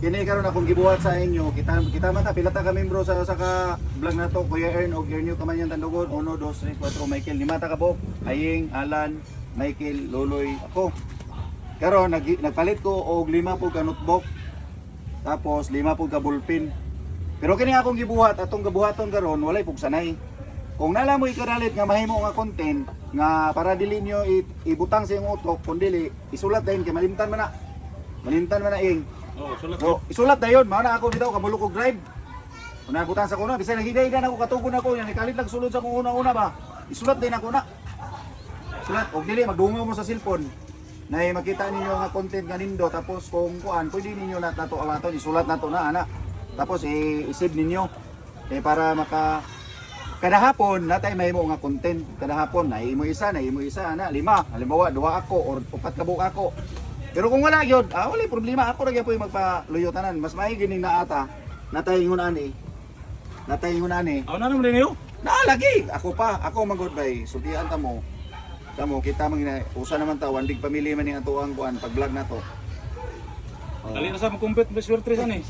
kini karon akong gibuhat sa inyo. Kita man ta pila ta ka membro sa ka vlog na to. Kuya Ern og Ernyo Kamanyan Tandugon. 1 2 3 4 Michael. 5 ta ka buok. Aying, Alan, Michael, Loloy, ako. Karon nagpalit ko og 5 po ka notebook. Tapos 5 po ka ballpen. Pero kini akong gibuhat atong gabuhaton karon walay pug sanay. Kung nala mo ikadalit nga mahimo nga content nga para dili nyo ibutang sa iyong utok, kung dili isulat dayon kay malimtan man na. Malimtan man na ing. Sulat. Isulat dayon, mao na ako bitaw kabulok og drive. Kung nabutan sa kuno, bisan naghiday-hidan ako katugon ako, yan ikalit lang sulod sa kung una-una ba. Isulat din ako na. Sulat og dili magdungaw mo sa cellphone. Nay makita ninyo nga content nga nindo tapos kung kuan, pwede ninyo nato awaton isulat nato na ana. Tapos i-save ninyo. Para maka kada hapon natay mahimo nga content. Kada hapon naimo isa ana, 5. Halimbawa 2 ako or 4 ka buok ako. Pero kung wala gyud, wala problema, ako ra gyud magpaluyo tanan. Mas may gining naata. Natay ingon ani. Aw na naman din yo. Lagi. Ako magod bay. Sultian ta mo. Kamo kita mangina usa naman ta wandig pamilya man ning atuang kuan pag vlog na to. Dali na sa compete Miss World 3 ani.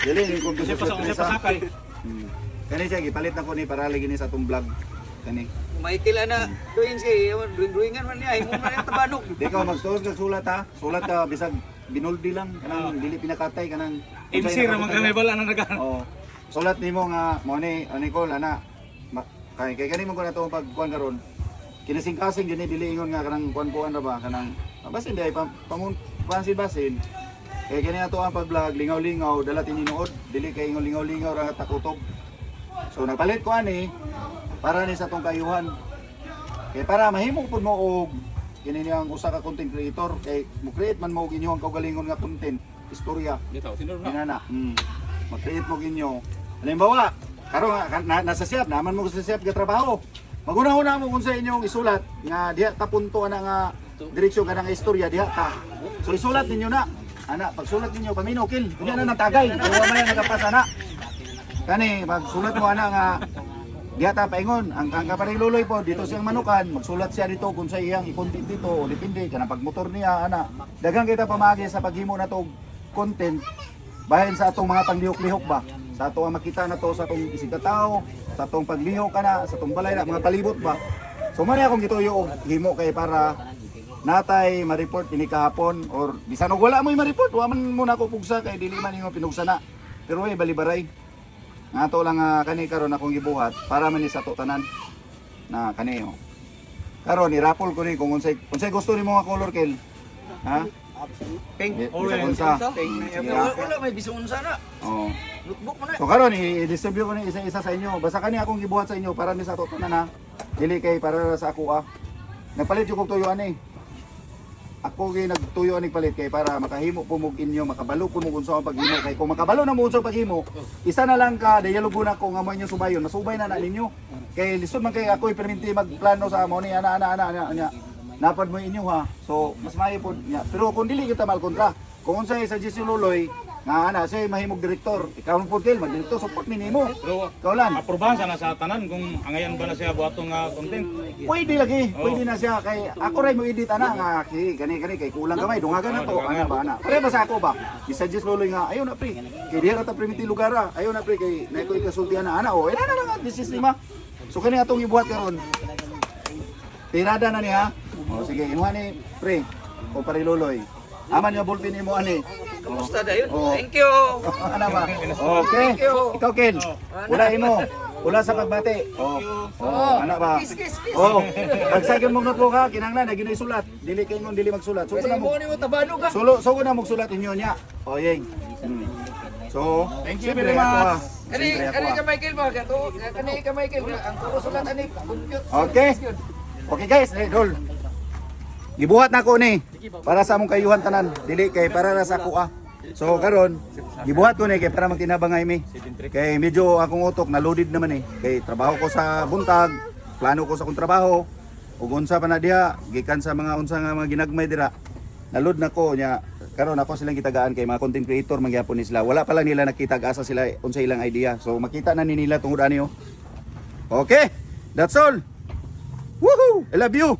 Dili ning kung Kasi pasakay. Kani siya gipalit na ko ni para lagi ni sa atong vlog. Kani. Michael ana doing si drawingan man niya imo man yung tabanog. Di ka magsulat ka sulat ha. Sulat ka bisag binuldi lang kanang dili pinakatay kanang MC ra man kami bala na nagan. Oo. Sulat nimo nga mo ni Nicole ana. Kay kani mo ko na to pagkuan karon. Kinasing-kasing gini dili ingon nga kanang kuan-kuan ra ba kanang basin day basin. Kay kani ato ang pag-vlog lingaw-lingaw dala tininuod dili kay ingon lingaw-lingaw ra takutob. So nagpalit ko ani para ni sa tong kayuhan. Kay para mahimo pud mo og kini niyang usa ka content creator kay mo create man mo og inyong kaugalingon nga content, istorya. Dito, sino na? Inana. Mag-create mo inyo. Halimbawa, karon nasa siap naman mo sa siap ga trabaho. Maguna-una mo kung sa inyong isulat nga diha ta punto ana nga direksyon kanang istorya diha ta. So isulat ninyo na. Ana, pagsulat ninyo paminokil. Unya na natagay. Kuha man nagapasa na. Kani pagsulat mo ana nga diha ta paingon ang kaparing luloy po dito siyang manukan magsulat siya dito kung sa iyang i-content dito o depende kana pag motor niya ana daghang kita pamagi sa paghimo na tog content bahin sa atong mga panglihok-lihok ba sa ato ang makita na to sa atong isig ka tao sa atong paglihok kana sa atong balay na mga palibot ba so man akong gituyo og himo kay para natay ma-report kini kahapon or bisan og wala mo ma-report wa man muna ko pugsa kay dili man inyo pinugsa na pero way balibaray nga to lang kani karon akong gibuhat para man ni sa to tanan na kani karon i-raffle ko ni kung unsay gusto nimo nga color kill ha Pink. Orange. unsa Wala may bisong unsa na. oh Notebook mo na. so karon i-distribute ko ni isa-isa sa inyo basta kani akong gibuhat sa inyo para ni sa to tanan ha dili kay para sa ako nagpalit jud kog tuyo ani ako gyud nagtuyo ani palit kay para makahimo po mo inyo makabalo po mo kung sa paghimo kay kung makabalo na mo sa paghimo isa na lang ka dialogo na ko nga mo inyo subayon masubay na ninyo kay lisod man kay ako perminti magplano sa amo ni ana napad mo inyo ha so mas maayo po niya pero kung dili kita mal kontra kung unsay suggest si Luloy nga ana say mahimog direktor ikaw mo pud mag-direktor support minimo Pero kaulan aprobahan sana sa tanan kung angayan ba na siya buhatong content. pwede lagi, pwede na siya kay ako ray mo edit ana nga kani kay kulang gamay dungagan na to ana ba ana. Pare ba sa ako ba? I-suggest Luloy nga ayo na pre. Kay diha ta primiti lugar ayo na pre kay na ko ikasultihan na ana o ina na lang this is lima. So kani atong ibuhat karon. Tirada na niya. O sige, imuha ni pre o pare Luloy. Aman nga ballpen nimo ani. Kumusta dayon? Oo. Thank you. Ano ba? Okay. Ikaw Ken. Wala imo. Wala sa pagbati. Ana ba? Kiss. Pagsagyon mo notebook ha, kinanglan na ginoy sulat. Dili kay ngon dili magsulat. So Kasi na mo. mo ni mo tabanog ka. So na mo sulat inyo niya. O yeng. So, Thank you siyempre, very much. ako, Kani siyempre, ako, ka Michael ba gato? Kani ka Michael ang kusulat ani compute. Okay. Okay guys, dol. Gibuhat na ko ni para sa among kayuhan tanan. Dili kay para ra sa ako So karon, gibuhat ko ni kay para magtinabangay mi. Kay medyo akong utok na loaded naman Kay trabaho ko sa buntag, plano ko sa akong trabaho. Ug unsa pa na diha, gikan sa mga unsa nga mga ginagmay dira. Naload na ko nya. Karon ako silang gitagaan kay mga content creator mangyapon ni sila. Wala pa lang nila nakita asa sila unsa ilang idea. So makita na ni nila tungod ani Okay. That's all. Woohoo! I love you.